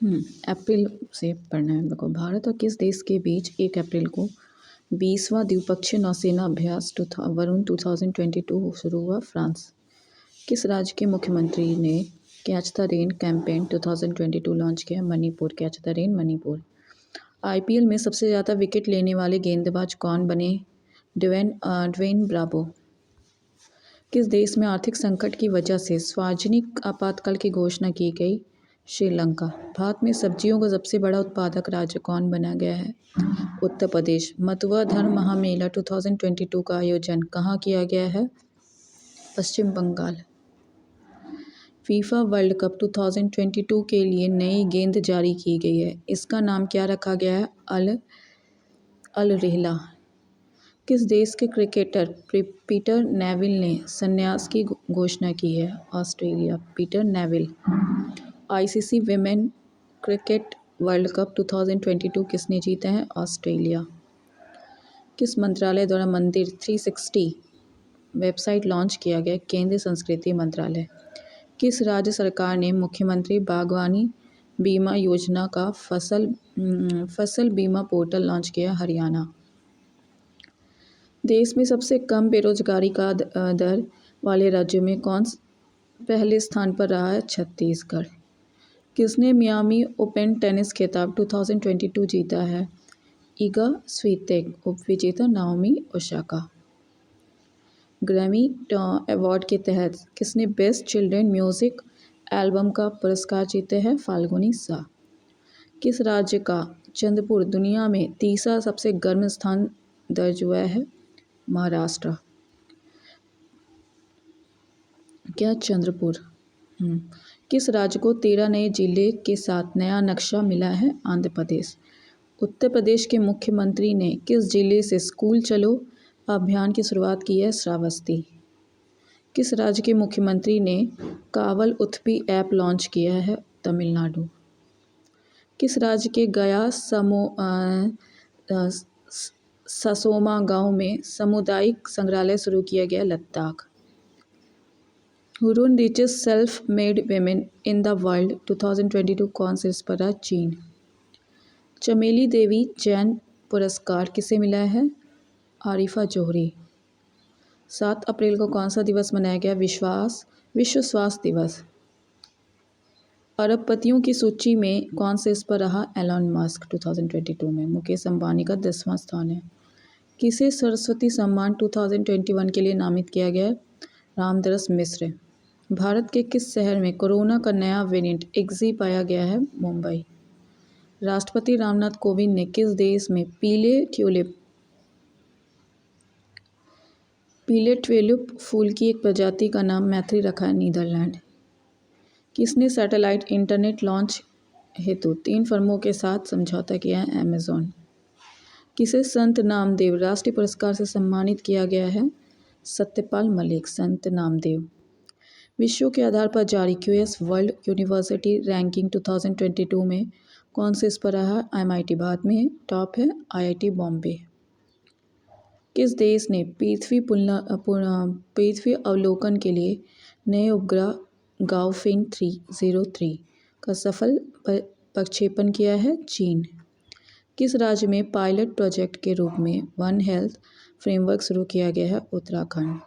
अप्रैल से पढ़ना है हम लोग को। भारत और किस देश के बीच 1 अप्रैल को 20वां द्विपक्षीय नौसेना अभ्यास वरुण 2022 शुरू हुआ? फ्रांस। किस राज्य के मुख्यमंत्री ने Catch the Rain campaign 2022 launch किया? Manipur. Catch the Rain Manipur. IPL में सबसे ज़्यादा विकेट लेने वाले गेंदबाज कौन बने? Dwayne Bravo. किस देश में आर्थिक संकट की वजह से सार्वजनिक आपातकाल की घोषणा की गई? श्रीलंका। भारत में सब्जियों का सबसे बड़ा उत्पादक राज्य कौन बना गया है? उत्तर प्रदेश। मथुरा धर्म महामेला 2022 का आयोजन कहाँ किया गया है? पश्चिम बंगाल। फीफा वर्ल्ड कप 2022 के लिए नई गेंद जारी की गई है, इसका नाम क्या रखा गया है? अल रेहला। किस देश के क्रिकेटर पीटर नेविल ने संन्यास की घोषणा की है? Australia. Peter Neville. ICC women cricket world cup 2022 किसने जीता है? ऑस्ट्रेलिया। किस मंत्रालय द्वारा मंदिर 360 वेबसाइट लॉन्च किया गया? केंद्रीय संस्कृति मंत्रालय। किस राज्य सरकार ने मुख्यमंत्री बागवानी बीमा योजना का फसल बीमा पोर्टल लॉन्च किया? हरियाणा। देश में सबसे कम बेरोजगारी का दर वाले राज्यों में कौन पहले स्थान पर रहा है? छत्तीसगढ़। किसने मियामी ओपन टेनिस खिताब 2022 जीता है? इगा स्वीतेक। उपविजेता नाओमी ओसाका। ग्रैमी अवार्ड के तहत किसने बेस्ट चिल्ड्रन म्यूजिक एल्बम का पुरस्कार जीते हैं? फाल्गुनी सा। किस राज्य का चंद्रपुर दुनिया में तीसरा सबसे गर्म स्थान दर्ज हुआ है? महाराष्ट्र। क्या चंद्रपुर? किस राज्य को 13 नए जिले के साथ नया नक्शा मिला है? आंध्र प्रदेश। उत्तर प्रदेश के मुख्यमंत्री ने किस जिले से स्कूल चलो अभियान की शुरुआत की है? श्रावस्ती। किस राज्य के मुख्यमंत्री ने कावल उथपी ऐप लॉन्च किया है? तमिलनाडु। किस राज्य के गया ससोमा गांव में सामुदायिक संग्रहालय शुरू किया गया? Ladakh. Hurun richest self made women in the world 2022 कौन से इस पर रहा? चीन। चमेली देवी जैन पुरस्कार किसे मिला है? आरिफा जोहरी। 7 अप्रैल को कौन सा दिवस मनाया गया? विश्व स्वास्थ्य दिवस। अरबपतियों की सूची में कौन से इस पर रहा? एलन मस्क 2022 में। मुकेश अंबानी का 10वां स्थान है। किसे सरस्वती सम्मान 2021 के लिए नामित किया गया? रामदरस मिश्र। भारत के किस शहर में कोरोना का नया वेरिएंट एक्सी पाया गया है? मुंबई। राष्ट्रपति रामनाथ कोविंद ने किस देश में पीले ट्यूलिप फूल की एक प्रजाति का नाम मैत्री रखा है? नीदरलैंड। किसने सैटेलाइट इंटरनेट लॉन्च हेतु 3 फर्मों के साथ समझौता किया है? अमेज़न। किसे संत नामदेव राष्ट्रीय पुरस्कार से सम्मानित किया गया है? सत्यपाल मलिक। संत नामदेव। विश्व के आधार पर जारी क्यूएस वर्ल्ड यूनिवर्सिटी रैंकिंग 2022 में कौन से इस पर रहा? MIT। भारत में टॉप है IIT बॉम्बे। किस देश ने पृथ्वी अवलोकन के लिए नए उपग्रह गाओफेंग 303 का सफल प्रक्षेपण किया है? चीन। किस राज्य में पायलट प्रोजेक्ट के रूप में वन हेल्थ फ्रेमवर्क शुरू किया गया है? उत्तराखंड।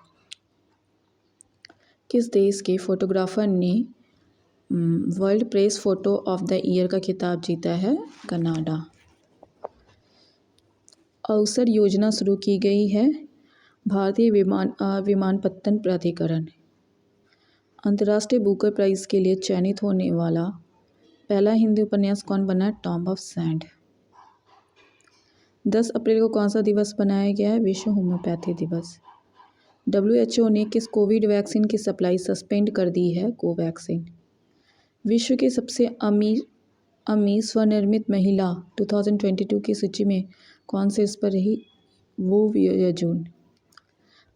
किस देश के फोटोग्राफर ने world press photo of the year का खिताब जीता है? कनाडा। अवसर योजना शुरू की गई है? भारतीय विमानपत्तन प्राधिकरण। अंतर्राष्ट्रीय बुकर प्राइज के लिए चयनित होने वाला पहला हिंदी उपन्यास कौन बना? Tom of sand. 10 अप्रैल को कौन सा दिवस मनाया गया है? विश्व होम्योपैथी दिवस। WHO ने किस कोविड वैक्सीन की सप्लाई सस्पेंड कर दी है? कोवैक्सीन। विश्व की सबसे अमीर स्वनिर्मित महिला 2022 की सूची में कौन से इस पर रही? वो यजून।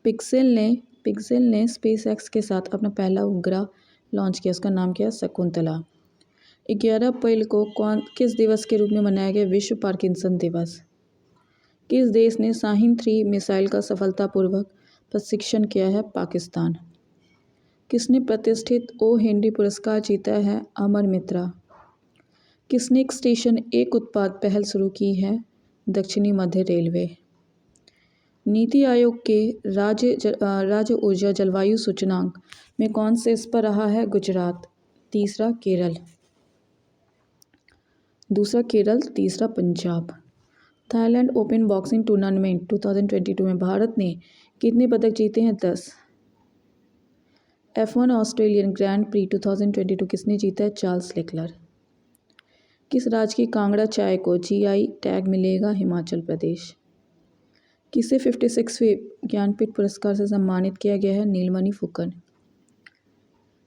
पिक्सेल ने स्पेसएक्स के साथ अपना पहला उपग्रह लॉन्च किया, उसका नाम क्या है? शकुंतला। 11 अप्रैल को किस दिवस के रूप में मनाया गया? विश्व पार्किंसन दिवस। किस देश ने शाहीन 3 मिसाइल का सफलतापूर्वक प्रशिक्षण किया है? पाकिस्तान। किसने प्रतिष्ठित ओ हेनरी पुरस्कार जीता है? अमर मित्रा। किसने एक स्टेशन एक उत्पाद पहल शुरू की है? दक्षिणी मध्य रेलवे। नीति आयोग के राज्य ऊर्जा जलवायु सूचकांक में कौन से इस पर रहा है? गुजरात। तीसरा केरल। दूसरा केरल, तीसरा Punjab. Thailand open boxing tournament 2022 में भारत ने कितने पदक जीते हैं? 10। F1 ऑस्ट्रेलियन ग्रैंड प्री 2022 किसने जीता है? Charles Leclerc. किस राज्य की कांगड़ा चाय को GI टैग मिलेगा? हिमाचल प्रदेश। किसे 56वें ज्ञानपीठ पुरस्कार से सम्मानित किया गया है? नीलमणि फुकन।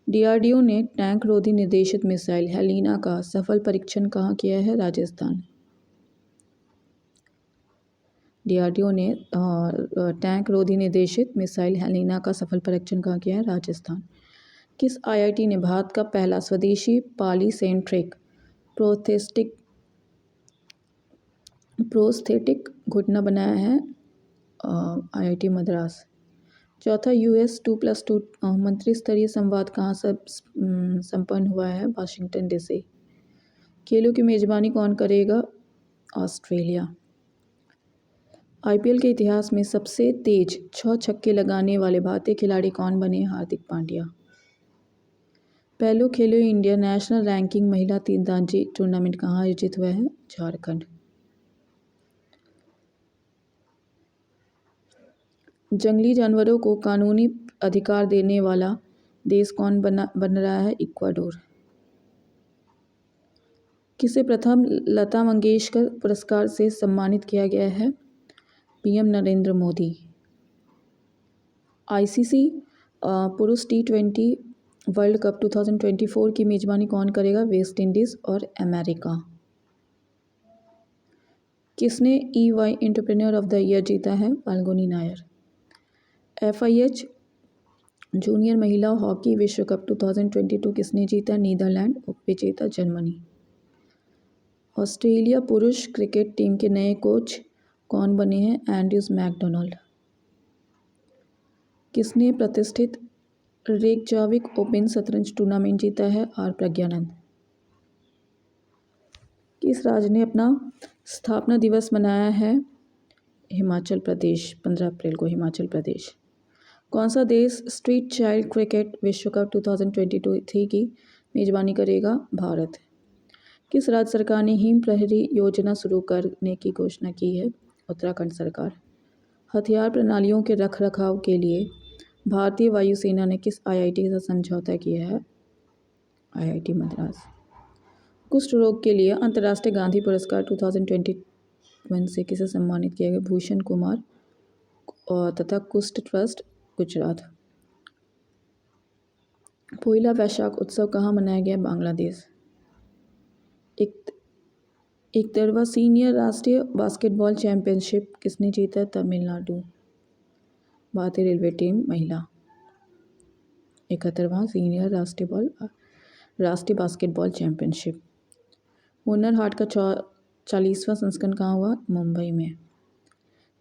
DRDO ने टैंक रोधी निर्देशित मिसाइल हेलिना का सफल परीक्षण कहाँ किया है? राजस्थान। DRDO ने टैंक रोधी निर्देशित मिसाइल हेलिना का सफल परीक्षण कहाँ किया है? राजस्थान। किस IIT ने भारत का पहला स्वदेशी पॉलीसेंट्रिक प्रोस्थेटिक घुटना बनाया है? IIT मद्रास। चौथा US 2+2 मंत्री स्तरीय संवाद कहाँ संपन्न हुआ है? Washington DC। खेलों की मेजबानी कौन करेगा? ऑस्ट्रेलिया। IPL के इतिहास में सबसे तेज 6 छक्के लगाने वाले भारतीय खिलाड़ी कौन बने? हार्दिक पांड्या। पहले खेलो इंडिया नेशनल रैंकिंग महिला तीरंदाजी टूर्नामेंट कहाँ आयोजित हुआ है? झारखंड। जंगली जानवरों को कानूनी अधिकार देने वाला देश कौन बन रहा है? इक्वाडोर। किसे प्रथम लता मंगेशकर पुरस्कार से सम्मानित किया गया है? PM नरेंद्र मोदी। ICC पुरुष T20 वर्ल्ड कप 2024 की मेजबानी कौन करेगा? वेस्ट इंडीज़ और अमेरिका। किसने EY entrepreneur of the year जीता है? फाल्गुनी नायर। FIH जूनियर महिला हॉकी विश्व कप 2022 किसने जीता? नीदरलैंड। उपविजेता जर्मनी। ऑस्ट्रेलिया पुरुष क्रिकेट टीम के नए कोच कौन बने हैं? Andrews McDonald. किसने प्रतिष्ठित रेकजाविक ओपन शतरंज टूर्नामेंट जीता है? R प्रज्ञानंद। किस राज्य ने अपना स्थापना दिवस मनाया है? हिमाचल प्रदेश। 15 अप्रैल को हिमाचल प्रदेश। कौन सा देश स्ट्रीट चाइल्ड क्रिकेट विश्व कप 2023 की मेजबानी करेगा? भारत। किस राज्य सरकार ने हिम प्रहरी योजना शुरू करने की घोषणा की है? उत्तराखंड सरकार। हथियार प्रणालियों के रखरखाव के लिए भारतीय वायुसेना ने किस IIT के साथ समझौता किया है? IIT मद्रास। कुष्ठ रोग के लिए अंतर्राष्ट्रीय गांधी पुरस्कार 2021 से किसे सम्मानित किया गया? भूषण कुमार और तथा कुष्ठ ट्रस्ट गुजरात। पोइला वैशाख उत्सव कहाँ मनाया गया? बांग्लादेश। 71वां सीनियर राष्ट्रीय बास्केटबॉल चैंपियनशिप किसने जीता है? तमिलनाडु। भारतीय रेलवे टीम महिला। 71वां सीनियर राष्ट्रीय बास्केटबॉल चैंपियनशिप। हुनर हाट का 40वां संस्करण कहाँ हुआ? मुंबई में।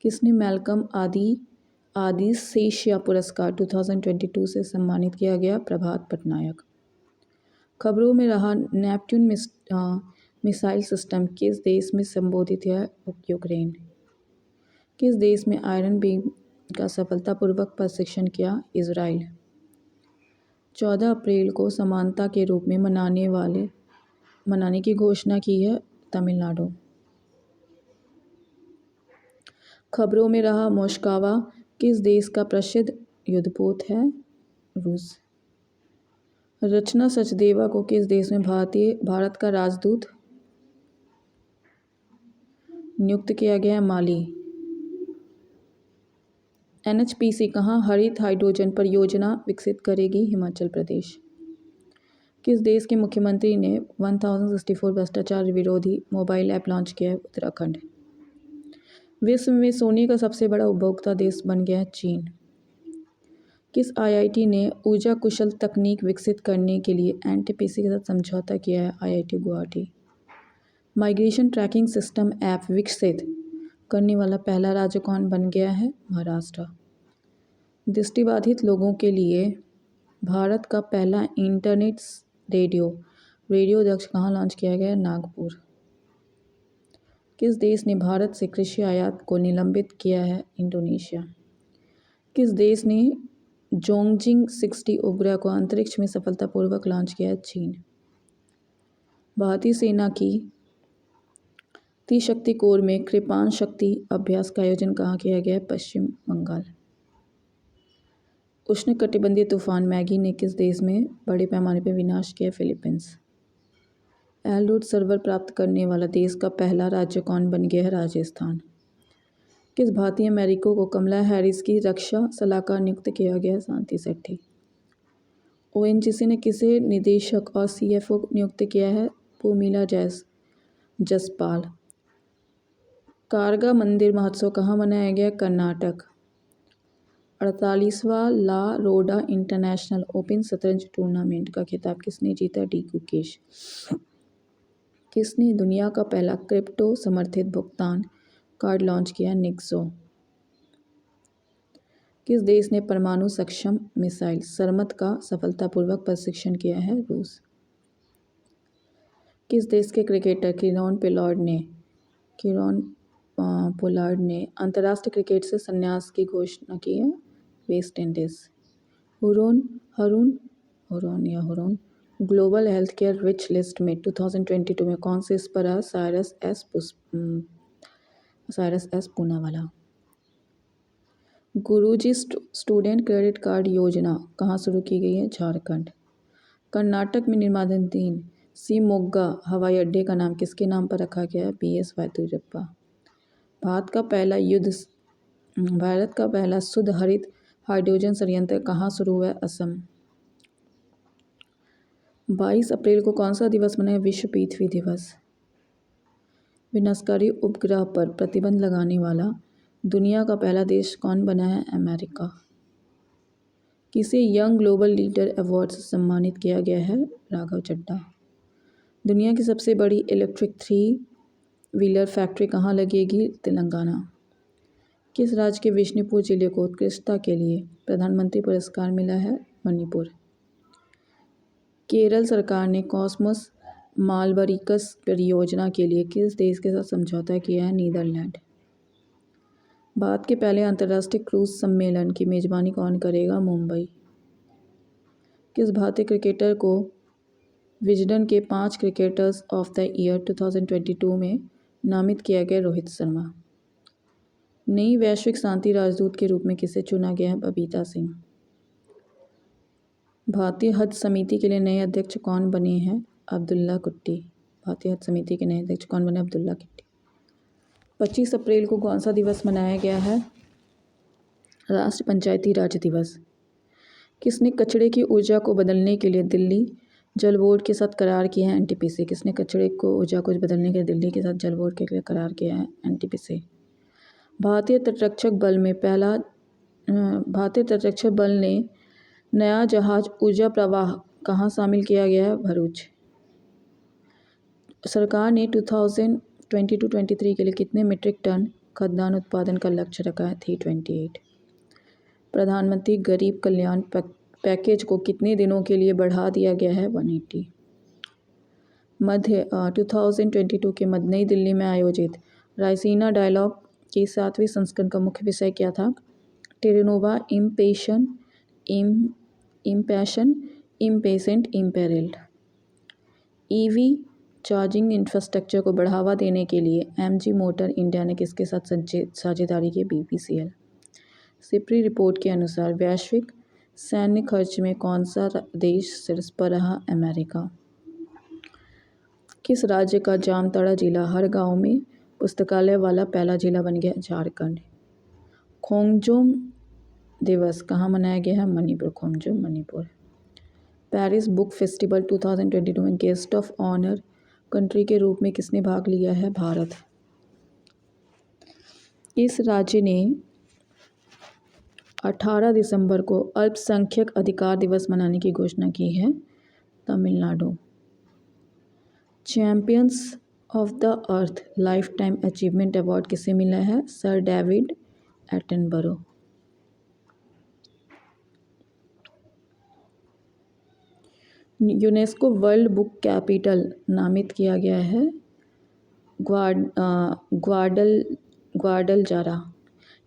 किसने मैल्कम आदिशेष्या पुरस्कार 2022 से सम्मानित किया गया? प्रभात पटनायक। खबरों में रहा नेपच्यून मिसाइल सिस्टम किस देश में संबोधित है? यूक्रेन। किस देश में आयरन बीम का सफलतापूर्वक प्रशिक्षण किया? इजराइल। 14 अप्रैल को समानता के रूप में मनाने की घोषणा की है? तमिलनाडु। खबरों में रहा मोस्कवा किस देश का प्रसिद्ध युद्धपोत है? रूस। रचना सचदेवा को किस देश में भारत का राजदूत नियुक्त किया गया है? माली। NHPC कहाँ हरित हाइड्रोजन परियोजना विकसित करेगी? हिमाचल प्रदेश। किस देश के मुख्यमंत्री ने 1064 भ्रष्टाचार विरोधी मोबाइल ऐप लॉन्च किया है? उत्तराखंड। विश्व में सोने का सबसे बड़ा उपभोक्ता देश बन गया है? चीन। किस IIT ने ऊर्जा कुशल तकनीक विकसित करने के लिए NTPC के साथ समझौता किया है? IIT Guwahati. Migration tracking system app विकसित करने वाला पहला राज्य कौन बन गया है? महाराष्ट्र। दृष्टिबाधित लोगों के लिए भारत का पहला इंटरनेट रेडियो रेडियो दक्ष कहाँ लॉन्च किया गया है? नागपुर। किस देश ने भारत से कृषि आयात को निलंबित किया है? इंडोनेशिया। किस देश ने जोंगजिंग 60 उपग्रह को अंतरिक्ष में सफलतापूर्वक लॉन्च किया है? चीन। भारतीय सेना की त्रिशक्ति कोर में कृपाण शक्ति अभ्यास का आयोजन कहाँ किया गया है? पश्चिम बंगाल। उष्णकटिबंधीय तूफान मैगी ने किस देश में बड़े पैमाने पर विनाश किया? फिलीपींस। एलडोट सर्वर प्राप्त करने वाला देश का पहला राज्य कौन बन गया है? राजस्थान। किस भारतीय अमेरिको को कमला हैरिस की रक्षा सलाहकार नियुक्त किया गया? शांति सेठी। ओएनजीसी ने किसे निदेशक और सीएफओ नियुक्त किया है? पूमिला जसपाल। कारगा मंदिर महोत्सव कहाँ मनाया गया? कर्नाटक। 48वां ला रोडा इंटरनेशनल ओपन शतरंज टूर्नामेंट का खिताब किसने जीता? डी गुकेश। किसने दुनिया का पहला क्रिप्टो समर्थित भुगतान कार्ड लॉन्च किया? निक्सो। किस देश ने परमाणु सक्षम मिसाइल सरमत का सफलतापूर्वक प्रशिक्षण किया है? रूस। किस देश के क्रिकेटर कीरॉन पोलार्ड ने अंतर्राष्ट्रीय क्रिकेट से संन्यास की घोषणा की है? West Indies. Hurun Global Health Care Rich List में 2022 में कौन से इस पर है? Cyrus S Poonawalla. Guruji student credit card योजना कहाँ शुरू की गई है? झारखंड। कर्नाटक में निर्माणाधीन शिवमोग्गा हवाई अड्डे का नाम किसके नाम पर रखा गया है? BS येदियुरप्पा। भारत का पहला शुद्ध हरित हाइड्रोजन संयंत्र कहाँ शुरू हुआ है? असम। 22 अप्रैल को कौन सा दिवस मनाया? विश्व पृथ्वी दिवस। विनाशकारी उपग्रह पर प्रतिबंध लगाने वाला दुनिया का पहला देश कौन बना है? अमेरिका। किसे यंग ग्लोबल लीडर अवार्ड से सम्मानित किया गया है? राघव चड्ढा। दुनिया की सबसे बड़ी इलेक्ट्रिक 3 व्हीलर फैक्ट्री कहाँ लगेगी? तेलंगाना। किस राज्य के बिष्णुपुर जिले को उत्कृष्टता के लिए प्रधानमंत्री पुरस्कार मिला है? मणिपुर। केरल सरकार ने कॉस्मोस मालबरिकस परियोजना के लिए किस देश के साथ समझौता किया है? नीदरलैंड। भारत के पहले अंतर्राष्ट्रीय क्रूज सम्मेलन की मेजबानी कौन करेगा? मुंबई। किस भारतीय क्रिकेटर को विजडन के 5 क्रिकेटर्स ऑफ द ईयर 2022 में नामित किया गया? रोहित शर्मा। नई वैश्विक शांति राजदूत के रूप में किसे चुना गया है? बबीता सिंह। भारतीय हज समिति के लिए नए अध्यक्ष कौन बने हैं? अब्दुल्ला कुट्टी। भारतीय हज समिति के नए अध्यक्ष कौन बने? अब्दुल्ला कुट्टी। 25 अप्रैल को कौन सा दिवस मनाया गया है? राष्ट्रीय पंचायती राज दिवस। किसने कचरे की ऊर्जा को बदलने के लिए दिल्ली जल बोर्ड के साथ करार किया है? NTPC। किसने कचरे को ऊर्जा को बदलने के लिए दिल्ली के साथ जल बोर्ड के लिए करार किया है? NTPC। भारतीय तटरक्षक बल ने नया जहाज ऊर्जा प्रवाह कहाँ शामिल किया गया है? भरूच। सरकार ने 2022-23 के लिए कितने मीट्रिक टन खाद्यान्न उत्पादन का लक्ष्य रखा है? 328। प्रधानमंत्री गरीब कल्याण पैकेज को कितने दिनों के लिए बढ़ा दिया गया है? 180। 2022 के मध्य नई दिल्ली में आयोजित रायसीना डायलॉग के 7वें संस्करण का मुख्य विषय क्या था? टेरेनोवा इम्पैशन इम्पेसेंट इम्पेरिल्ड। EV चार्जिंग इंफ्रास्ट्रक्चर को बढ़ावा देने के लिए MG मोटर इंडिया ने किसके साथ साझेदारी की? BPCL। सिप्री रिपोर्ट के अनुसार वैश्विक सैन्य खर्च में कौन सा देश शीर्ष पर रहा? अमेरिका। किस राज्य का जामताड़ा जिला हर गांव में पुस्तकालय वाला पहला जिला बन गया? झारखंड। खोंगजोम दिवस कहाँ मनाया गया है? Manipur. Khongjom Manipur. Paris book festival 2022 में गेस्ट ऑफ ऑनर कंट्री के रूप में किसने भाग लिया है? भारत। इस राज्य ने 18 दिसंबर को अल्पसंख्यक अधिकार दिवस मनाने की घोषणा की है? Tamil Nadu. Champions of the earth life time achievement award किसे मिला है? Sir David Attenborough. UNESCO world book capital नामित किया गया है ग्वाडलजारा।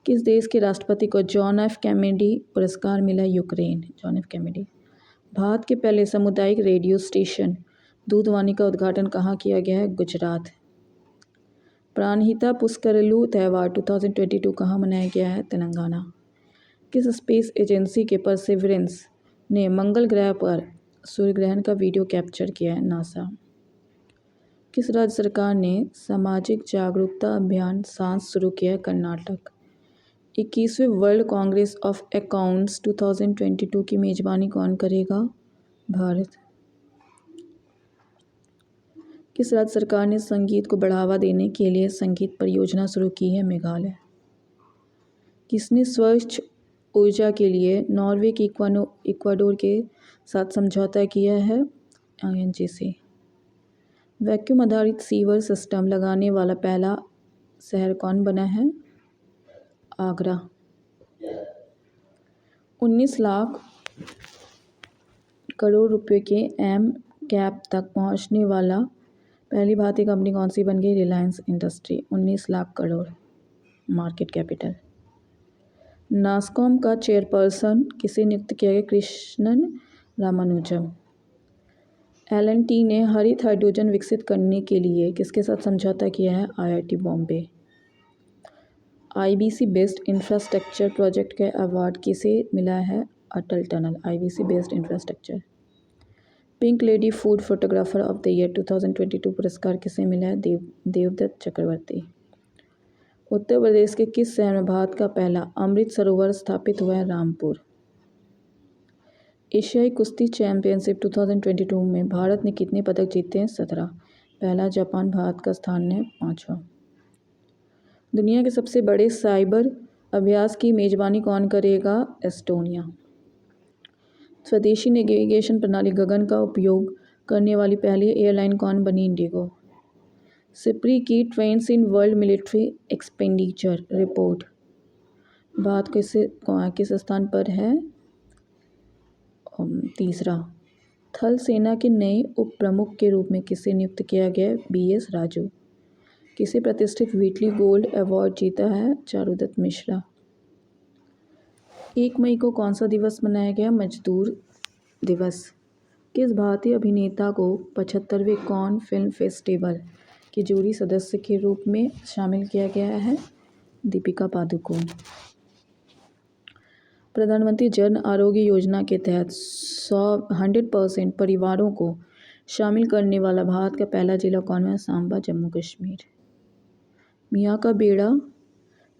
किस देश के राष्ट्रपति को जॉन एफ कैनेडी पुरस्कार मिला? Ukraine. John F Kennedy. Bharat के पहले सामुदायिक रेडियो स्टेशन दूधवानी का उद्घाटन कहाँ किया गया है? गुजरात। प्राणहिता पुस्करलू त्यौहार 2022 कहाँ मनाया गया है? तेलंगाना। किस स्पेस एजेंसी के परसेवरेंस ने मंगल ग्रह पर सूर्य ग्रहण का वीडियो कैप्चर किया है? नासा। किस राज्य सरकार ने सामाजिक जागरूकता अभियान सांस शुरू किया है? कर्नाटक। 21वें वर्ल्ड कांग्रेस ऑफ अकाउंट्स 2022 की मेजबानी कौन करेगा? भारत। किस राज्य सरकार ने संगीत को बढ़ावा देने के लिए संगीत परियोजना शुरू की है? मेघालय। किसने स्वच्छ ऊर्जा के लिए नॉर्वे के इक्वाडोर के साथ समझौता किया है? INGC। वैक्यूम आधारित सीवर सिस्टम लगाने वाला पहला शहर कौन बना है? आगरा। 19 लाख करोड़ रुपए के एम कैप तक पहुंचने वाला पहली भारतीय कंपनी कौन सी बन गई? Reliance industry. 19 lakh crore market capital. NASSCOM का चेयरपर्सन किसे नियुक्त किया गया? कृष्णन रामानुजम। L&T ने हरित हाइड्रोजन विकसित करने के लिए किसके साथ समझौता किया है? IIT Bombay. IBC based infrastructure project का अवार्ड किसे मिला है? Atal tunnel. IBC based infrastructure. Pink Lady Food Photographer of the Year 2022 पुरस्कार किसे मिला है? देवदत्त चक्रवर्ती। उत्तर प्रदेश के किस शहर में भारत का पहला अमृत सरोवर स्थापित हुआ है? रामपुर। एशियाई कुश्ती चैंपियनशिप 2022 में भारत ने कितने पदक जीते हैं? 17। पहला जापान, भारत का स्थान है 5वां। दुनिया के सबसे बड़े साइबर अभ्यास की मेजबानी कौन करेगा? एस्टोनिया। स्वदेशी नेविगेशन प्रणाली गगन का उपयोग करने वाली पहली एयरलाइन कौन बनी? इंडिगो। सिप्री की trends in world military expenditure report Bharat किस स्थान पर है? तीसरा। थल सेना के नए उप प्रमुख के रूप में किसे नियुक्त किया गया? BS राजू। किसे प्रतिष्ठित व्हीटली गोल्ड अवार्ड जीता है? चारुदत्त मिश्रा। 1 मई को कौन सा दिवस मनाया गया? मजदूर दिवस। किस भारतीय अभिनेता को 75वें कॉन फिल्म फेस्टिवल के जूरी सदस्य के रूप में शामिल किया गया है? दीपिका पादुकोण। प्रधानमंत्री जन आरोग्य योजना के तहत 100% परिवारों को शामिल करने वाला भारत का पहला जिला कौन है? सांबा, जम्मू कश्मीर। मियाँ का बेड़ा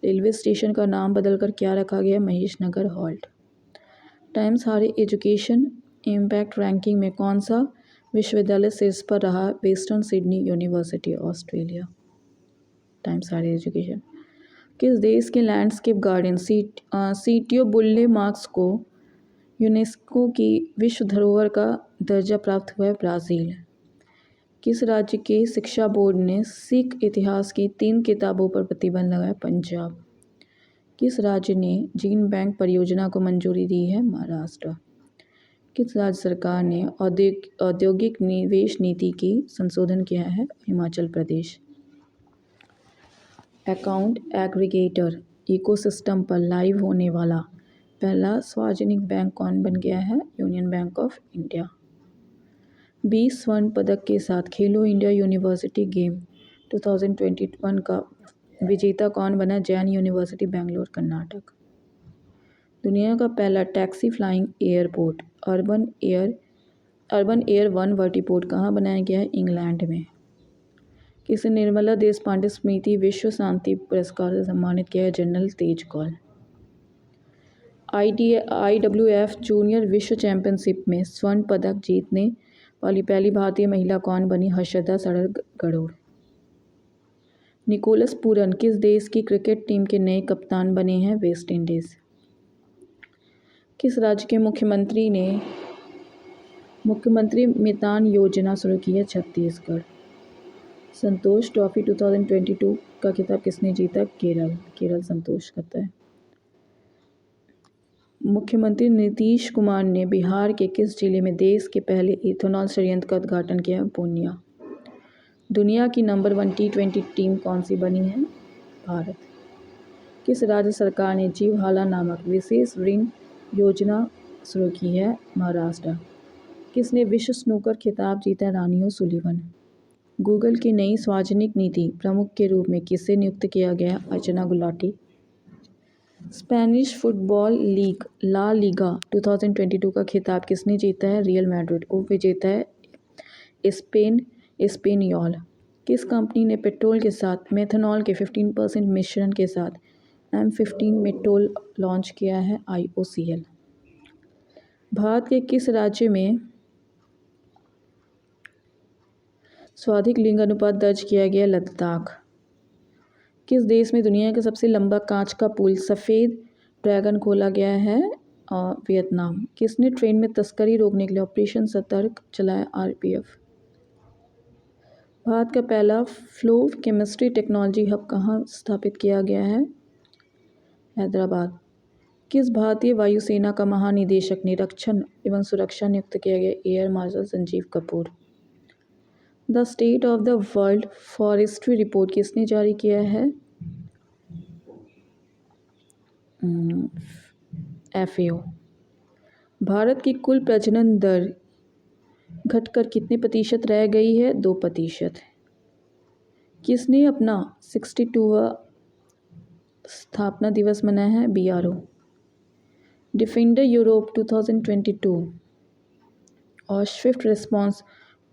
रेलवे स्टेशन का नाम बदलकर क्या रखा गया? Mahesh Nagar halt. Times Higher Education Impact ranking में कौन सा विश्वविद्यालय शीर्ष पर रहा? Western Sydney University, Australia. Times Higher Education. किस देश के landscape garden Sitio Burle Marx को यूनेस्को की विश्व धरोहर का दर्जा प्राप्त हुआ है? ब्राज़ील। किस राज्य के शिक्षा बोर्ड ने सिख इतिहास की 3 किताबों पर प्रतिबंध लगाया? पंजाब। किस राज्य ने जीन बैंक परियोजना को मंजूरी दी है? महाराष्ट्र। किस राज्य सरकार ने औद्योगिक निवेश नीति की संशोधन किया है? Himachal Pradesh. Account aggregator ecosystem पर लाइव होने वाला पहला सार्वजनिक बैंक कौन बन गया है? Union bank of India. 20 स्वर्ण पदक के साथ खेलो इंडिया यूनिवर्सिटी गेम 2021 का विजेता कौन बना? जैन यूनिवर्सिटी, बेंगलोर, कर्नाटक। दुनिया का पहला taxi flying airport urban air one vertiport कहाँ बनाया गया है? इंग्लैंड में। किसे निर्मला देश पांडे स्मृति विश्व शांति पुरस्कार से सम्मानित किया है? जनरल तेज कौल। IWF जूनियर विश्व चैंपियनशिप में स्वर्ण पदक जीतने वाली पहली भारतीय महिला कौन बनी? हर्षदा सड़गड़ोड़। निकोलस पूरन किस देश की क्रिकेट टीम के नए कप्तान बने हैं? West Indies. किस राज्य के मुख्यमंत्री ने मुख्यमंत्री मितान योजना शुरू की है? छत्तीसगढ़। संतोष ट्रॉफी 2022 का खिताब किसने जीता? केरल संतोष करता है। मुख्यमंत्री नीतीश कुमार ने बिहार के किस जिले में देश के पहले इथेनॉल संयंत्र का उद्घाटन किया? पूर्णिया। दुनिया की नंबर 1 T20 टीम कौन सी बनी है? भारत। किस राज्य सरकार ने जीवहाला नामक विशेष ऋण योजना शुरू की है? महाराष्ट्र। किसने विश्व स्नूकर खिताब जीता? रानी ओसुलिवन। गूगल की नई सार्वजनिक नीति प्रमुख के रूप में किसे नियुक्त किया गया? Archana Gulati. Spanish football league La Liga 2022 का खिताब किसने जीता है? Real Madrid. उप विजेता है एस्पेनियोल। किस कंपनी ने पेट्रोल के साथ मेथनॉल के 15% मिश्रण के साथ M15 मेट्रोल लॉन्च किया है? IOCL। भारत के किस राज्य में सर्वाधिक लिंग अनुपात दर्ज किया गया? लद्दाख। किस देश में दुनिया का सबसे लंबा कांच का पुल सफ़ेद ड्रैगन खोला गया है? वियतनाम। किसने ट्रेन में तस्करी रोकने के लिए ऑपरेशन सतर्क चलाया? RPF। भारत का पहला फ्लो केमिस्ट्री टेक्नोलॉजी हब कहाँ स्थापित किया गया है? हैदराबाद। किस भारतीय वायुसेना का महानिदेशक निरीक्षण एवं सुरक्षा नियुक्त किया गया? Air marshal Sanjeev Kapoor. The state of the world forestry report किसने जारी किया है? FAO। भारत की कुल प्रजनन दर घटकर कितने प्रतिशत रह गई है? 2%। किसने अपना 62वां स्थापना दिवस मनाया है? BRO। डिफेंडर यूरोप 2022 और स्विफ्ट रिस्पॉन्स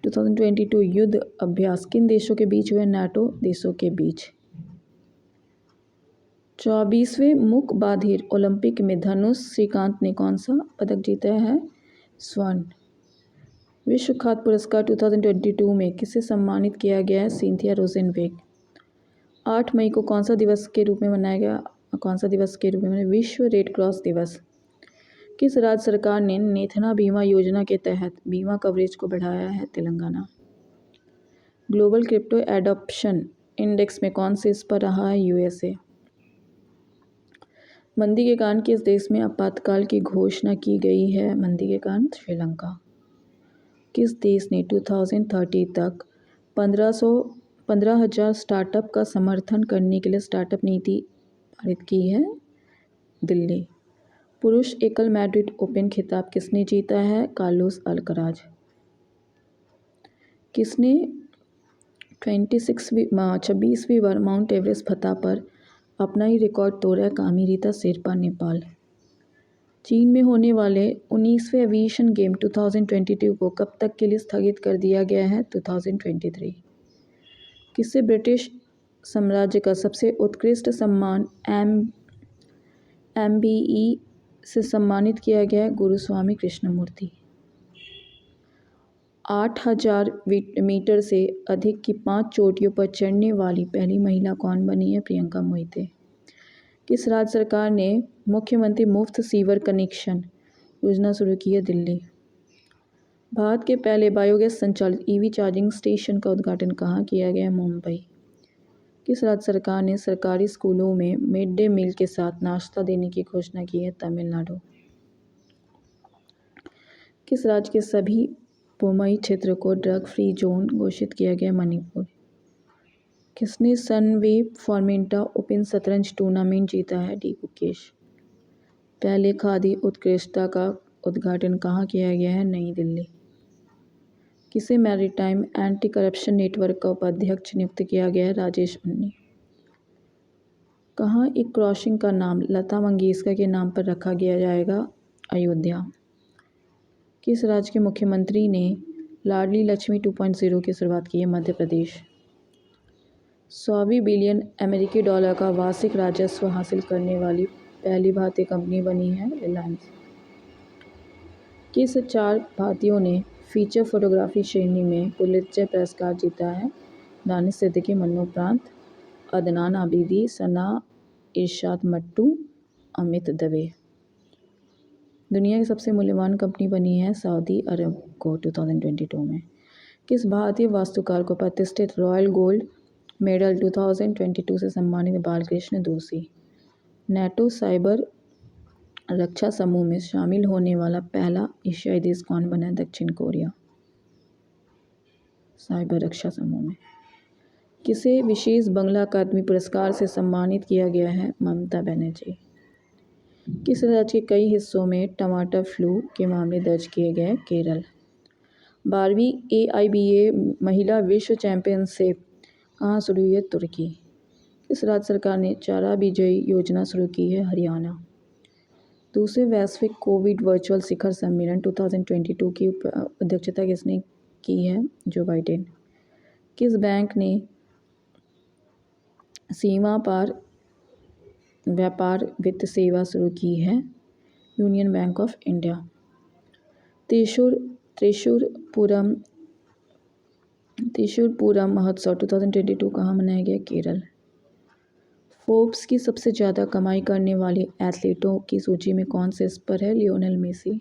2022 युद्ध अभ्यास किन देशों के बीच हुए? नाटो देशों के बीच। 24वें मुक्केबाजी ओलंपिक में धनुष श्रीकांत ने कौन सा पदक जीता है? स्वर्ण। विश्व खाद्य पुरस्कार 2022 में किसे सम्मानित किया गया है? सिंथिया रोजेनबेक। 8 मई को कौन सा दिवस के रूप में मनाया गया? विश्व रेड क्रॉस दिवस। किस राज्य सरकार ने नेथना बीमा योजना के तहत बीमा कवरेज को बढ़ाया है? Telangana. Global crypto adoption index में कौन से इस पर रहा है? USA। मंदी के कारण किस देश में आपातकाल की घोषणा की गई है? मंदी के कारण श्रीलंका। किस देश ने 2030 तक 15,000 स्टार्टअप का समर्थन करने के लिए स्टार्टअप नीति पारित की है? दिल्ली। पुरुष एकल मैड्रिड ओपन खिताब किसने जीता है? Carlos Alcaraz. किसने 26वीं बार माउंट एवरेस्ट फतह पर अपना ही रिकॉर्ड तोड़ा? कामिरीता शेरपा, नेपाल। चीन में होने वाले 19वें एविएशन गेम 2022 को कब तक के लिए स्थगित कर दिया गया है? 2023। किसे ब्रिटिश साम्राज्य का सबसे उत्कृष्ट सम्मान MBE से सम्मानित किया गया है? गुरुस्वामी कृष्णमूर्ति। 8000 मीटर से अधिक की 5 चोटियों पर चढ़ने वाली पहली महिला कौन बनी है? प्रियंका मोहिते। किस राज्य सरकार ने मुख्यमंत्री मुफ्त सीवर कनेक्शन योजना शुरू की है? दिल्ली। भारत के पहले बायोगैस संचालित EV चार्जिंग स्टेशन का उद्घाटन कहाँ किया गया? मुंबई। किस राज्य सरकार ने सरकारी स्कूलों में मिड डे मील के साथ नाश्ता देने की घोषणा की है? तमिलनाडु। किस राज्य के सभी पोमई क्षेत्र को ड्रग फ्री जोन घोषित किया गया? मणिपुर। किसने सनवेव फॉर्मेंटा ओपन शतरंज टूर्नामेंट जीता है? डी गुकेश। पहले खादी उत्कृष्टता का उद्घाटन कहाँ किया गया है? नई दिल्ली। किसे मैरीटाइम एंटी करप्शन नेटवर्क का उपाध्यक्ष नियुक्त किया गया है? राजेश अन्नी। कहाँ एक क्रॉसिंग का नाम लता मंगेशकर के नाम पर रखा गया जाएगा? अयोध्या। किस राज्य के मुख्यमंत्री ने लाडली लक्ष्मी 2.0 की शुरुआत की है? मध्य प्रदेश। 100 बिलियन अमेरिकी डॉलर का वार्षिक राजस्व हासिल करने वाली पहली भारतीय कंपनी बनी है? रिलायंस। किस 4 भारतीयों ने फीचर फोटोग्राफी श्रेणी में पुलित्जर पुरस्कार जीता है? दानिश सिद्दीकी, मरणोपरांत अदनान आबिदी, सना इरशाद मट्टू, अमित दवे। दुनिया की सबसे मूल्यवान कंपनी बनी है सऊदी अरब को 2022 में। किस भारतीय वास्तुकार को प्रतिष्ठित रॉयल गोल्ड मेडल 2022 से सम्मानित? बालकृष्ण दोषी। नेटो साइबर रक्षा समूह में शामिल होने वाला पहला एशियाई देश कौन बना है? दक्षिण कोरिया साइबर रक्षा समूह में। किसे विशेष बंगला अकादमी पुरस्कार से सम्मानित किया गया है? ममता बनर्जी। किस राज्य के कई हिस्सों में टमाटर फ्लू के मामले दर्ज किए गए? केरल। 12वीं AIBA महिला विश्व चैंपियनशिप कहाँ शुरू हुई है? तुर्की। किस राज्य सरकार ने चारा विजयी योजना शुरू की है? हरियाणा। दूसरे वैश्विक कोविड वर्चुअल शिखर सम्मेलन 2022 की अध्यक्षता किसने की है? Joe Biden. किस बैंक ने सीमा पार व्यापार वित्त सेवा शुरू की है? Union bank of India. Thrissur Pooram महोत्सव 2022 कहाँ मनाया गया? केरल। फोर्ब्स की सबसे ज़्यादा कमाई करने वाले एथलीटों की सूची में कौन शीर्ष पर है? Lionel Messi.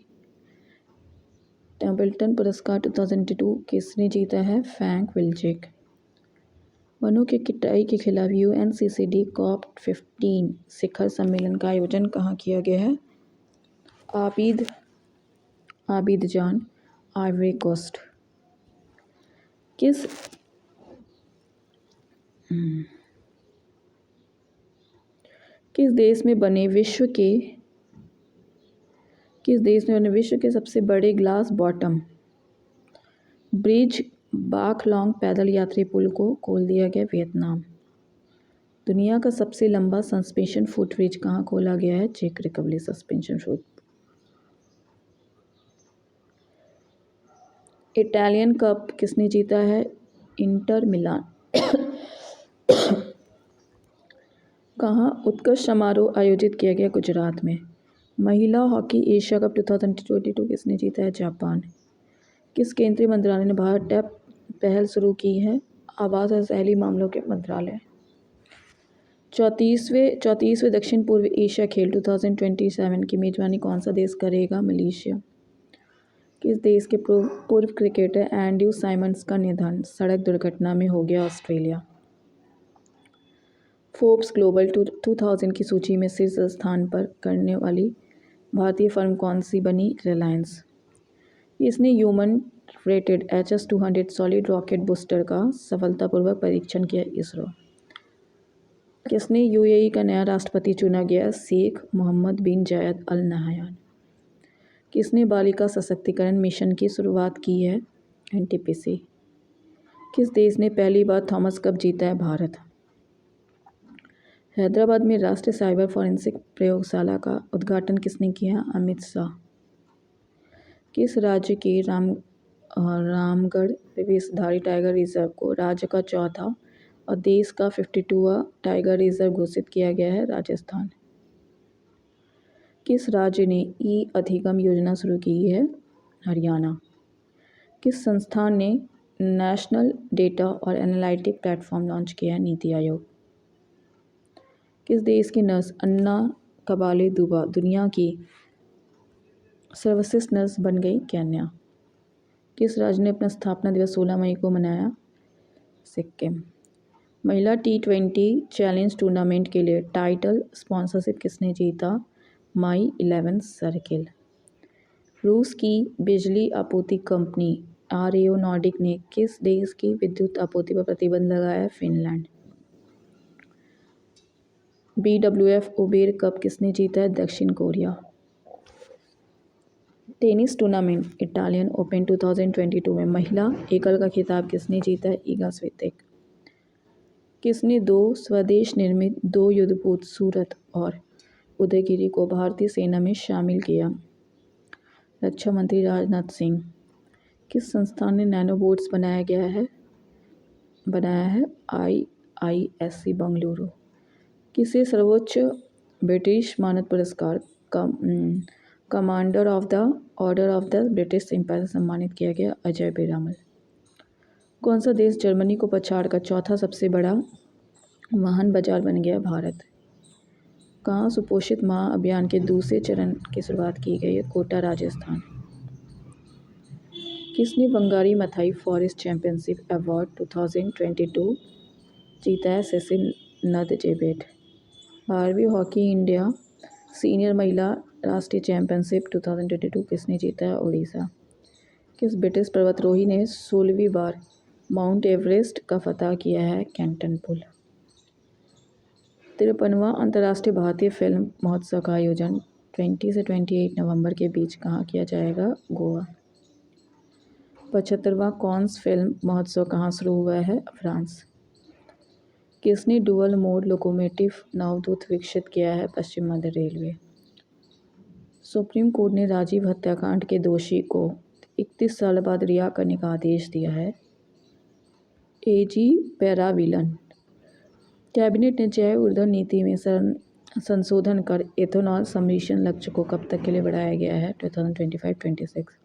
टेम्पल्टन पुरस्कार 2022 किसने जीता है? Frank Wilczek. वनों की कटाई के खिलाफ UNCCD COP15 शिखर सम्मेलन का आयोजन कहाँ किया गया है? Abidjan, Ivory Coast. किस देश में बने विश्व के सबसे बड़े ग्लास बॉटम ब्रिज बाखलोंग पैदल यात्री पुल को खोल दिया गया? वियतनाम। दुनिया का सबसे लंबा सस्पेंशन फुटब्रिज कहाँ खोला गया है? चेक Republic suspension foot. Italian cup किसने जीता है? Inter Milan. कहाँ उत्कृष्ट समारोह आयोजित किया गया? गुजरात में। महिला हॉकी एशिया कप 2022 किसने जीता है? जापान। किस केंद्रीय मंत्रालय ने भारत टैप पहल शुरू की है? आवास और शहरी मामलों के मंत्रालय। 34वें दक्षिण पूर्व एशिया खेल 2027 की मेजबानी कौन सा देश करेगा? मलेशिया। किस देश के पूर्व क्रिकेटर एंड्रू साइमंड्स का निधन सड़क दुर्घटना में हो गया? ऑस्ट्रेलिया। फोर्ब्स ग्लोबल 2000 की सूची में शीर्ष स्थान पर करने वाली भारतीय फर्म कौन सी बनी? रिलायंस। इसने human rated HS-200 solid rocket booster का सफलतापूर्वक परीक्षण किया? इसरो। किसने UAE का नया राष्ट्रपति चुना गया? शेख मोहम्मद बिन जायद अल नहयान। किसने बालिका सशक्तिकरण मिशन की शुरुआत की है? NTPC। किस देश ने पहली बार थॉमस कप जीता है? भारत। हैदराबाद में राष्ट्रीय साइबर फॉरेंसिक प्रयोगशाला का उद्घाटन किसने किया? अमित शाह। किस राज्य के रामगढ़ विशेषधारी टाइगर रिजर्व को राज्य का चौथा और देश का 52वां टाइगर रिजर्व घोषित किया गया है? राजस्थान। किस राज्य ने अधिगम योजना शुरू की है? हरियाणा। किस संस्थान ने नेशनल डेटा और एनालिटिक प्लेटफॉर्म लॉन्च किया है? नीति आयोग। किस देश की नर्स अन्ना कबाले दुबा दुनिया की सर्वश्रेष्ठ नर्स बन गई? केन्या। किस राज्य ने अपना स्थापना दिवस 16 मई को मनाया? सिक्किम। महिला T20 चैलेंज टूर्नामेंट के लिए टाइटल स्पॉन्सरशिप किसने जीता? माई 11 सर्किल। रूस की बिजली आपूर्ति कंपनी RAO नॉर्डिक ने किस देश की विद्युत आपूर्ति पर प्रतिबंध लगाया? फिनलैंड। BWF उबेर कप किसने जीता है? दक्षिण Korea. Tennis tournament Italian open 2022 में महिला एकल का खिताब किसने जीता है? ईगा स्वितेक। किसने 2 स्वदेश निर्मित 2 युद्धपोत सूरत और उदयगिरि को भारतीय सेना में शामिल किया? रक्षा मंत्री राजनाथ सिंह। किस संस्थान ने नैनोबोट्स बनाया है? IISc बेंगलुरु। किसे सर्वोच्च ब्रिटिश मानद पुरस्कार Commander of the Order of the British Empire से सम्मानित किया गया? अजय बेरामल। कौन सा देश जर्मनी को पछाड़कर चौथा सबसे बड़ा वाहन बाजार बन गया? भारत। कहाँ सुपोषित माह अभियान के दूसरे चरण की शुरुआत की गई है? कोटा राजस्थान। किसने Bangari Mathai forest championship award 2022 जीता है? सेसिल नदजेबेट। 12वीं हॉकी इंडिया सीनियर महिला राष्ट्रीय चैंपियनशिप 2022 किसने जीता है? ओडिशा। किस ब्रिटिश पर्वतारोही ने 16वीं बार माउंट एवरेस्ट का फतह किया है? कैंटन पुल। 53वां अंतर्राष्ट्रीय भारतीय फिल्म महोत्सव का आयोजन 20 से 28 नवंबर के बीच कहाँ किया जाएगा? गोवा। 75वां कॉन्स फिल्म महोत्सव कहाँ शुरू हुआ है? फ्रांस। किसने डुअल मोड लोकोमोटिव नवदूत विकसित किया है? पश्चिम मध्य रेलवे। सुप्रीम कोर्ट ने राजीव हत्याकांड के दोषी को 31 साल बाद रिहा करने का आदेश दिया है। एजी पैराविलन। कैबिनेट ने जैव ईंधन नीति में संशोधन कर एथेनॉल सम्मिश्रण लक्ष्य को कब तक के लिए बढ़ाया गया है? 2025-26।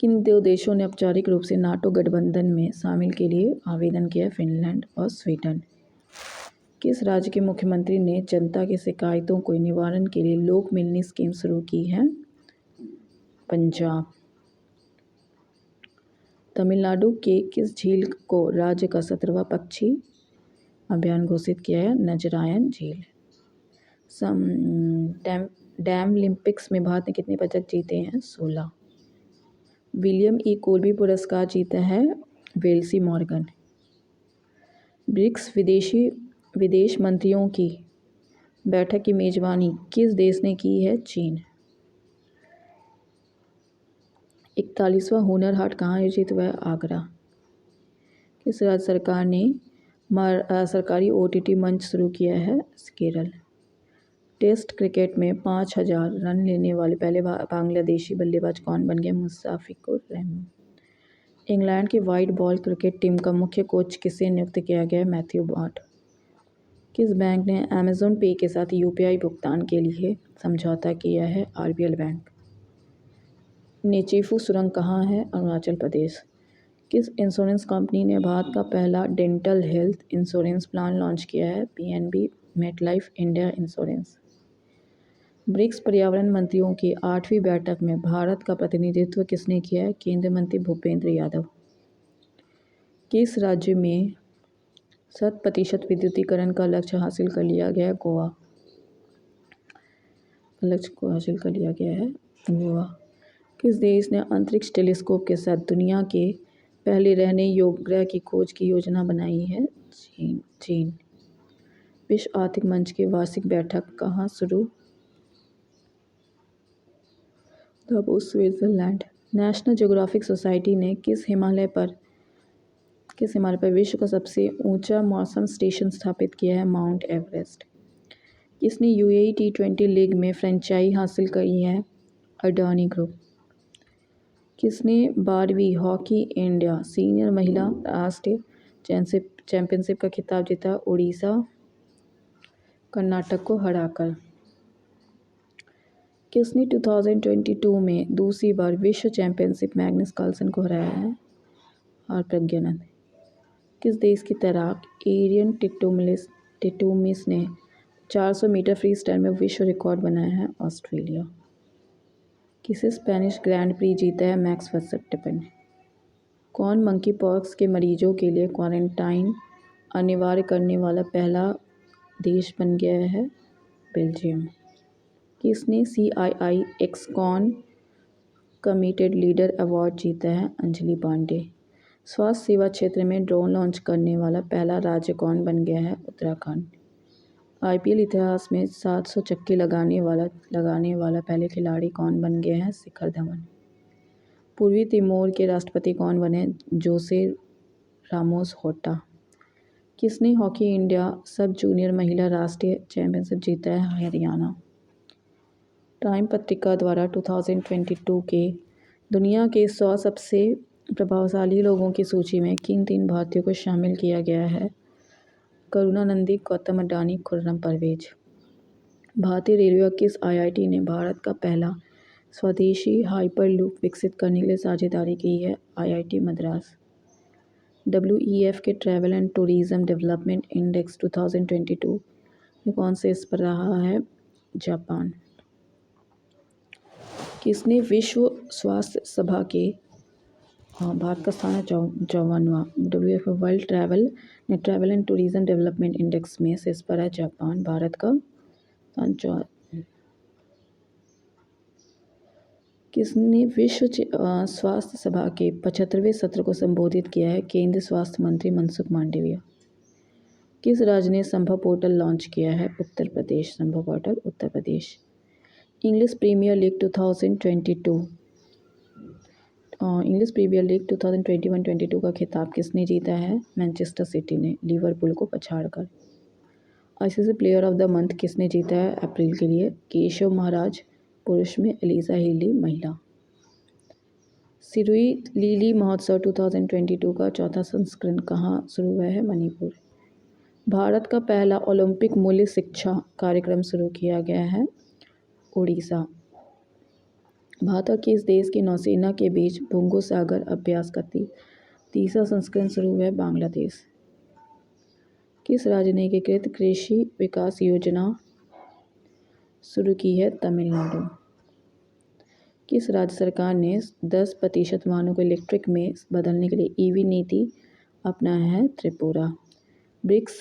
किन दो देशों ने औपचारिक रूप से नाटो गठबंधन में शामिल के लिए आवेदन किया? फिनलैंड और स्वीडन। किस राज्य के मुख्यमंत्री ने जनता की शिकायतों को निवारण के लिए लोक मिलनी स्कीम शुरू की है? पंजाब। तमिलनाडु के किस झील को राज्य का 17वां पक्षी अभयारण्य घोषित किया है? नजरायन झील। डैम ओलंपिक्स में भारत ने कितने पदक जीते हैं? 16। विलियम ई कोल्बी पुरस्कार जीता है वेल्सी मॉर्गन। ब्रिक्स विदेश मंत्रियों की बैठक की मेजबानी किस देश ने की है? चीन। 41वां हुनर हाट कहाँ आयोजित हुआ है? आगरा। किस राज्य सरकार ने सरकारी ओटीटी मंच शुरू किया है? केरल। टेस्ट क्रिकेट में 5000 रन लेने वाले पहले बांग्लादेशी बल्लेबाज कौन बन गए? मुशफिकुर रहमान। इंग्लैंड की वाइट बॉल क्रिकेट टीम का मुख्य कोच किसे नियुक्त किया गया है? Matthew Mott. किस बैंक ने अमेज़न पे के साथ यूपीआई भुगतान के लिए समझौता किया है? RBL bank. नेचीफू सुरंग कहाँ है? अरुणाचल प्रदेश। किस इंश्योरेंस कंपनी ने भारत का पहला dental health insurance plan launch किया है? PNB MetLife India insurance. BRICS पर्यावरण मंत्रियों की 8वीं बैठक में भारत का प्रतिनिधित्व किसने किया है? केंद्रीय मंत्री भूपेंद्र यादव। किस राज्य में 100% विद्युतीकरण का लक्ष्य हासिल कर लिया गया है? गोवा। लक्ष्य को हासिल कर लिया गया है गोवा। किस देश ने अंतरिक्ष टेलीस्कोप के साथ दुनिया के पहले रहने योग्य ग्रह की खोज की योजना बनाई है? चीन। विश्व आर्थिक मंच की वार्षिक बैठक कहाँ शुरू? Davos, Switzerland. National geographic society ने किस हिमालय पर विश्व का सबसे ऊंचा मौसम स्टेशन स्थापित किया है? Mount Everest. किसने यूएई T20 लीग में फ्रेंचाइजी हासिल की है? अडानी ग्रुप। किसने 12वीं हॉकी इंडिया सीनियर महिला राष्ट्रीय चैंपियनशिप का खिताब जीता? ओडिशा कर्नाटक को हराकर। किसने 2022 में दूसरी बार विश्व चैंपियनशिप मैग्नस कार्लसन को हराया है? आर प्रज्ञानंद। किस देश की तैराक एरियन टिटुमिस ने 400 मीटर फ्री स्टाइल में विश्व रिकॉर्ड बनाया है? ऑस्ट्रेलिया। किसे स्पेनिश ग्रैंड प्री जीता है? Max Verstappen. कौन मंकी पॉक्स के मरीजों के लिए क्वारंटाइन अनिवार्य करने वाला पहला देश बन गया है? बेल्जियम। किसने CII Excon committed leader award जीता है? अंजलि पांडे। स्वास्थ्य सेवा क्षेत्र में ड्रोन लॉन्च करने वाला पहला राज्य कौन बन गया है? उत्तराखंड। IPL इतिहास में 700 छक्के लगाने वाला पहले खिलाड़ी कौन बन गए हैं? शिखर धवन। पूर्वी तिमोर के राष्ट्रपति कौन बने? जोसे रामोस होर्टा। किसने हॉकी इंडिया सब जूनियर महिला राष्ट्रीय चैंपियनशिप जीता है? हरियाणा। टाइम पत्रिका द्वारा 2022 के दुनिया के 100 सबसे प्रभावशाली लोगों की सूची में किन 3 भारतीयों को शामिल किया गया है? करुणानंदी, गौतम अडानी, खुर्रम परवेज। भारतीय रेलवे और किस IIT ने भारत का पहला स्वदेशी हाइपरलूप विकसित करने के लिए साझेदारी की है? IIT मद्रास। WEF के travel and tourism development index 2022 में कौन से इस पर रहा है? जापान। किसने विश्व स्वास्थ्य सभा के भारत का स्थान है 54वां। WEF world travel and tourism development index में से इस पर है जापान। भारत का स्थान किसने विश्व स्वास्थ्य सभा के 75वें सत्र को संबोधित किया है? केंद्रीय स्वास्थ्य मंत्री मनसुख मांडविया। किस राज्य ने संभव पोर्टल लॉन्च किया है? Uttar Pradesh. Sambhav portal Uttar Pradesh. English Premier League 2022 English Premier League 2021-22 का खिताब किसने जीता है? मैनचेस्टर सिटी ने लिवरपूल को पछाड़कर। ICC player of the month किसने जीता है अप्रैल के लिए? केशव महाराज पुरुष में, एलिजा हीली महिला। सिरुई लीली महोत्सव 2022 का चौथा संस्करण कहाँ शुरू हुआ है? मणिपुर। भारत का पहला ओलंपिक मूल्य शिक्षा कार्यक्रम शुरू किया गया है उड़ीसा। भारत और किस देश की नौसेना के बीच भुंगो सागर अभ्यास का तीसरा संस्करण शुरू हुआ है? बांग्लादेश। किस राज्य ने एकीकृत कृषि विकास योजना शुरू की है? तमिलनाडु। किस राज्य सरकार ने 10% वाहनों को इलेक्ट्रिक में बदलने के लिए ईवी नीति अपनाया है? त्रिपुरा। ब्रिक्स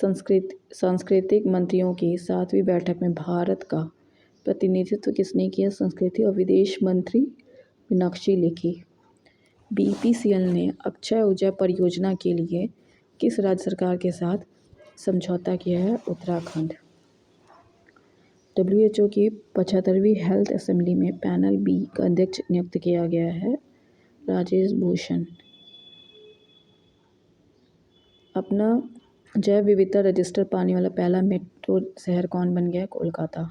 सांस्कृतिक मंत्रियों की 7वीं बैठक में भारत का प्रतिनिधित्व किसने किया? संस्कृति और विदेश मंत्री मीनाक्षी लेखी। बीपीसीएल ने अक्षय ऊर्जा परियोजना के लिए किस राज्य सरकार के साथ समझौता किया है? उत्तराखंड। WHO की 75वीं हेल्थ असेंबली में पैनल बी का अध्यक्ष नियुक्त किया गया है राजेश भूषण। अपना जैव विविधता रजिस्टर पाने वाला पहला मेट्रो शहर कौन बन गया? कोलकाता।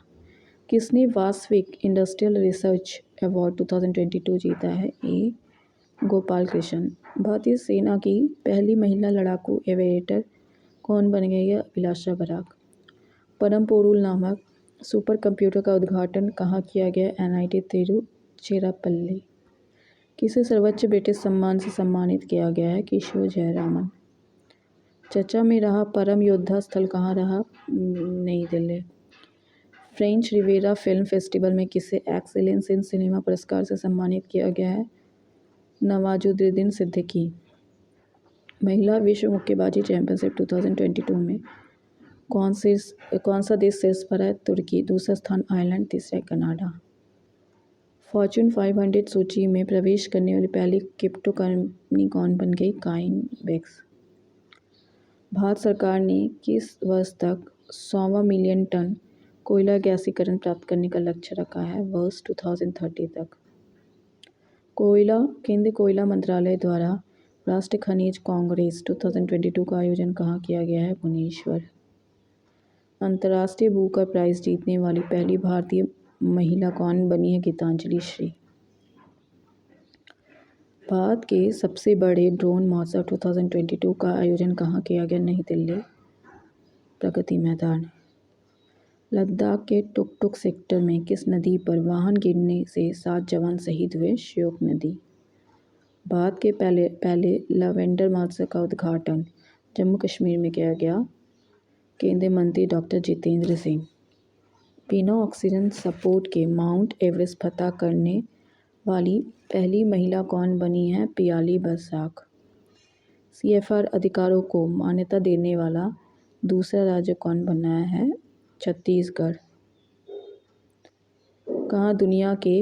किसने वासविक इंडस्ट्रियल रिसर्च अवार्ड 2022 जीता है? ए गोपाल कृष्ण। भारतीय सेना की पहली महिला लड़ाकू एविएटर कौन बन गई है? अभिलाषा बराक। परम पोरुल नामक सुपर कंप्यूटर का उद्घाटन कहाँ किया गया? NIT तिरुचिरापल्ली। किसे सर्वोच्च ब्रिटिश सम्मान से सम्मानित किया गया है? किशोर जयरामन। चर्चा में रहा परम योद्धा स्थल कहाँ रहा? New Delhi. French Riviera film festival में किसे एक्सीलेंस इन सिनेमा पुरस्कार से सम्मानित किया गया है? नवाजुद्दीन सिद्दीकी। महिला विश्व मुक्केबाजी चैंपियनशिप 2022 में कौन सा देश शीर्ष पर है? तुर्की। दूसरा स्थान आयरलैंड, तीसरा कनाडा। फॉर्च्यून 500 सूची में प्रवेश करने वाली पहली क्रिप्टो कंपनी कौन बन गई? कॉइनबेक्स। भारत सरकार ने किस वर्ष तक 100 मिलियन टन कोयला गैसीकरण प्राप्त करने का लक्ष्य रखा है? वर्ष 2030 तक। केंद्रीय कोयला मंत्रालय द्वारा राष्ट्रीय खनिज कांग्रेस 2022 का आयोजन कहाँ किया गया है? भुवनेश्वर। अंतर्राष्ट्रीय बुकर प्राइज जीतने वाली पहली भारतीय महिला कौन बनी है? गीतांजलि श्री। भारत के सबसे बड़े ड्रोन महोत्सव 2022 का आयोजन कहाँ किया गया? नई दिल्ली, प्रगति मैदान। लद्दाख के टुकटुक सेक्टर में किस नदी पर वाहन गिरने से 7 जवान शहीद हुए? श्योक नदी। भारत के पहले लैवेंडर महोत्सव का उद्घाटन जम्मू कश्मीर में किया गया। केंद्रीय मंत्री डॉक्टर जितेंद्र सिंह। बिना ऑक्सीजन सपोर्ट के माउंट एवरेस्ट फतह करने वाली पहली महिला कौन बनी है? पियाली बसाक। CFR अधिकारों को मान्यता देने वाला दूसरा राज्य कौन बना है? छत्तीसगढ़। कहाँ दुनिया के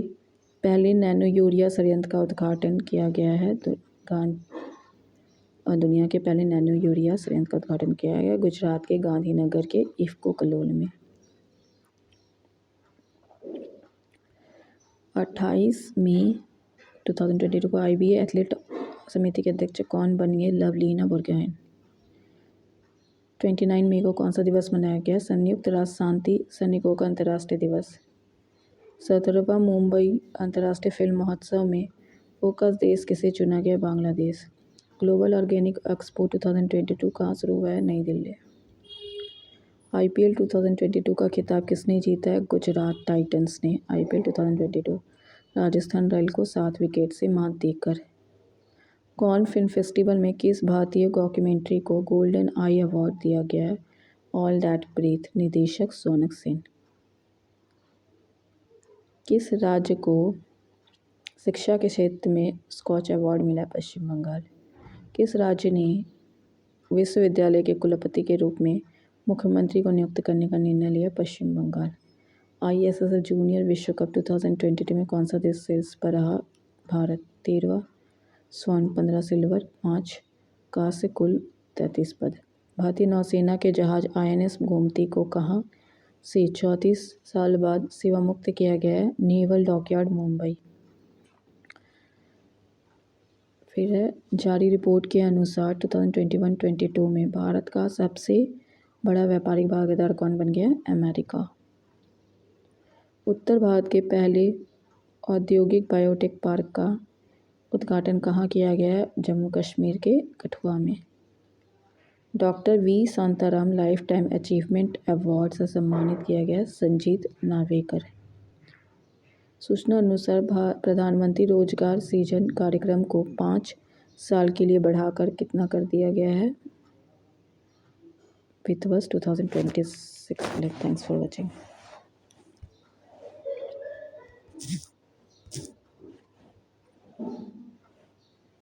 पहले नैनो यूरिया संयंत्र का उद्घाटन किया गया है? दुनिया के पहले नैनो यूरिया संयंत्र का उद्घाटन किया गया गुजरात के गांधीनगर के इफ्को कलोल में। 28 मई 2022 को IBA एथलीट समिति के अध्यक्ष कौन बन गए? लवलीना बुरगोहेन। 29 मई को कौन सा दिवस मनाया गया? संयुक्त राष्ट्र शांति सैनिकों का अंतर्राष्ट्रीय दिवस। 17वां मुंबई अंतर्राष्ट्रीय फिल्म महोत्सव में फोकस देश किसे चुना गया? बांग्लादेश। ग्लोबल ऑर्गेनिक एक्सपो 2022 कहाँ शुरू हुआ है? नई दिल्ली। IPL 2022 का खिताब किसने जीता है? गुजरात टाइटंस ने IPL 2022 राजस्थान रॉयल को 7 विकेट से मात देकर। कॉन फिल्म फेस्टिवल में किस भारतीय डॉक्यूमेंट्री को गोल्डन आई अवार्ड दिया गया है? All that breathe. निर्देशक सोनक सेन। किस राज्य को शिक्षा के क्षेत्र में स्कॉच अवार्ड मिला? पश्चिम बंगाल। किस राज्य ने विश्वविद्यालय के कुलपति के रूप में मुख्यमंत्री को नियुक्त करने का निर्णय लिया? पश्चिम बंगाल। ISSL जूनियर विश्व कप 2022 में कौन सा देश शीर्ष पर रहा? भारत। 13वां। स्वर्ण 15 सिल्वर 5 कांस्य कुल 33 पद। भारतीय नौसेना के जहाज INS गोमती को कहाँ से 34 साल बाद सेवा मुक्त किया गया है? Naval dockyard Mumbai. फिर है जारी रिपोर्ट के अनुसार 2021-22 में भारत का सबसे बड़ा व्यापारिक भागीदार कौन बन गया? अमेरिका। उत्तर भारत के पहले औद्योगिक बायोटेक पार्क का उद्घाटन कहाँ किया गया है? जम्मू कश्मीर के कठुआ में। Doctor V Shantaram life time achievement award से सम्मानित किया गया संजीत नार्वेकर। सूचना अनुसार प्रधानमंत्री रोजगार सृजन कार्यक्रम को 5 साल के लिए बढ़ाकर कितना कर दिया गया है? वित्त वर्ष 2026। Thanks for watching.